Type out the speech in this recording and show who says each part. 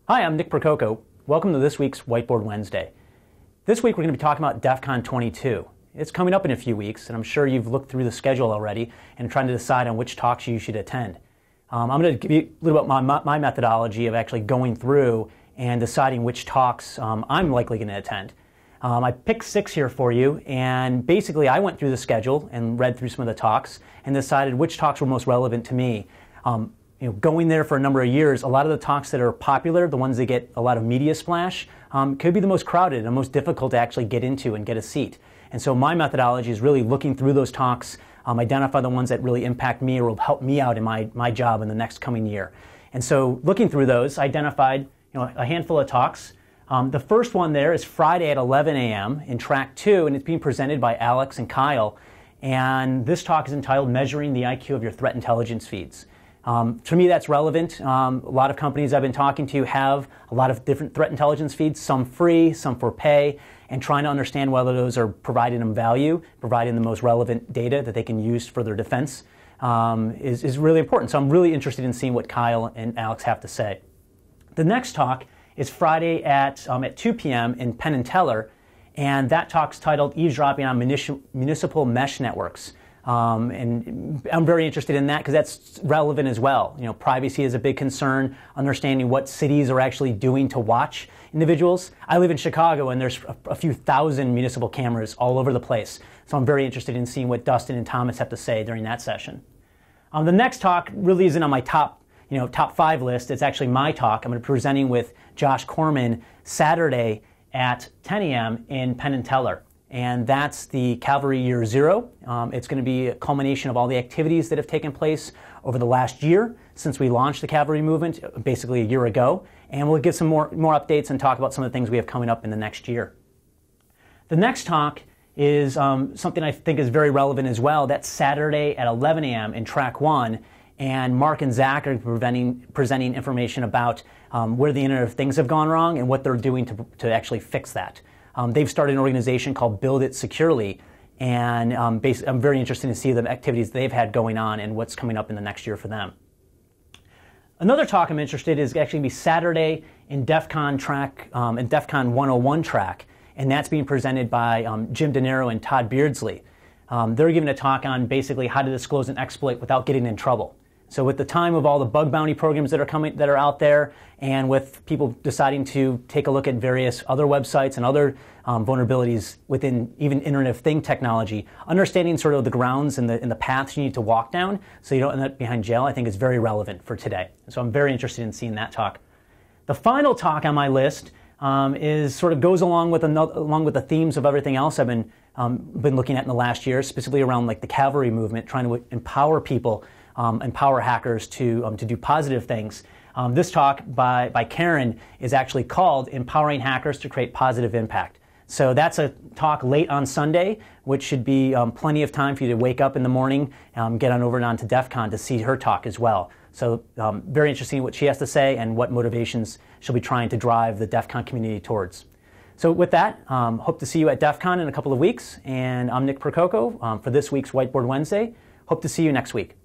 Speaker 1: Hi, I'm Nick Prococo. Welcome to this week's Whiteboard Wednesday. This week we're going to be talking about DEF CON 22. It's coming up in a few weeks, and I'm sure you've looked through the schedule already and trying to decide on which talks you should attend. I'm going to give you a little bit my methodology of actually going through and deciding which talks I'm likely going to attend. I picked 6 here for you, and basically I went through the schedule and read through some of the talks and decided which talks were most relevant to me. Going there for a number of years, a lot of the talks that are popular, the ones that get a lot of media splash, could be the most crowded and most difficult to actually get into and get a seat. And so my methodology is really looking through those talks, identify the ones that really impact me or will help me out in my job in the next coming year. And so looking through those, I identified a handful of talks. The first one there is Friday at 11 a.m. in Track 2, and it's being presented by Alex and Kyle. And this talk is entitled Measuring the IQ of Your Threat Intelligence Feeds. To me, that's relevant. A lot of companies I've been talking to have a lot of different threat intelligence feeds, some free, some for pay, and trying to understand whether those are providing them value, providing the most relevant data that they can use for their defense is really important. So I'm really interested in seeing what Kyle and Alex have to say. The next talk is Friday at 2 p.m. in Penn and Teller, and that talk's titled Eavesdropping on Municipal Mesh Networks. And I'm very interested in that because that's relevant as well. Privacy is a big concern, understanding what cities are actually doing to watch individuals. I live in Chicago, and there's a few thousand municipal cameras all over the place. So I'm very interested in seeing what Dustin and Thomas have to say during that session. The next talk really isn't on my top 5 list. It's actually my talk. I'm going to be presenting with Josh Corman Saturday at 10 a.m. in Penn and Teller. And that's the Cavalry Year Zero. It's going to be a culmination of all the activities that have taken place over the last year since we launched the Cavalry movement, basically a year ago. And we'll give some more updates and talk about some of the things we have coming up in the next year. The next talk is something I think is very relevant as well. That's Saturday at 11 a.m. in Track 1. And Mark and Zach are presenting information about where the Internet of Things have gone wrong and what they're doing to actually fix that. They've started an organization called Build It Securely, and I'm very interested to see the activities they've had going on and what's coming up in the next year for them. Another talk I'm interested in is actually going to be Saturday in DEF CON 101 track, and that's being presented by Jim DeNiro and Todd Beardsley. They're giving a talk on basically how to disclose an exploit without getting in trouble. So with the time of all the bug bounty programs that are out there, and with people deciding to take a look at various other websites and other vulnerabilities within even Internet of Things technology, understanding sort of the grounds and the paths you need to walk down so you don't end up behind jail, I think is very relevant for today. So I'm very interested in seeing that talk. The final talk on my list goes along with the themes of everything else I've been looking at in the last year, specifically around like the Cavalry movement, trying to empower people, empower hackers to do positive things. This talk by Karen is actually called Empowering Hackers to Create Positive Impact. So that's a talk late on Sunday, which should be plenty of time for you to wake up in the morning, get on over and on to DEF CON to see her talk as well. So very interesting what she has to say and what motivations she'll be trying to drive the DEF CON community towards. So with that, hope to see you at DEF CON in a couple of weeks. And I'm Nick Prococo for this week's Whiteboard Wednesday. Hope to see you next week.